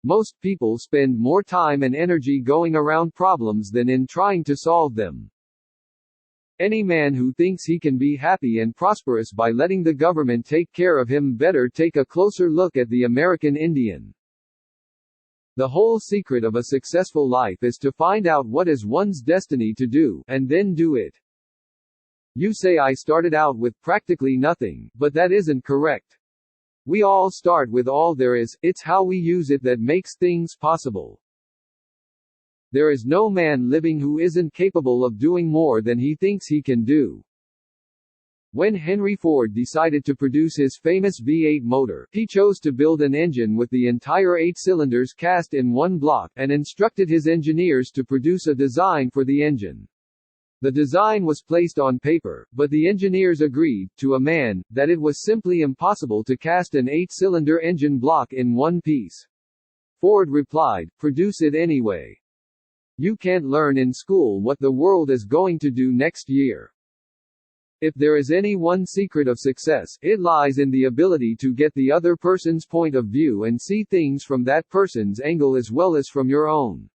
Most people spend more time and energy going around problems than in trying to solve them. Any man who thinks he can be happy and prosperous by letting the government take care of him better take a closer look at the American Indian. The whole secret of a successful life is to find out what is one's destiny to do, and then do it. You say I started out with practically nothing, but that isn't correct. We all start with all there is, it's how we use it that makes things possible. There is no man living who isn't capable of doing more than he thinks he can do. When Henry Ford decided to produce his famous V8 motor, he chose to build an engine with the entire 8 cylinders cast in one block, and instructed his engineers to produce a design for the engine. The design was placed on paper, but the engineers agreed, to a man, that it was simply impossible to cast an 8-cylinder engine block in one piece. Ford replied, "Produce it anyway. You can't learn in school what the world is going to do next year." If there is any one secret of success, it lies in the ability to get the other person's point of view and see things from that person's angle as well as from your own.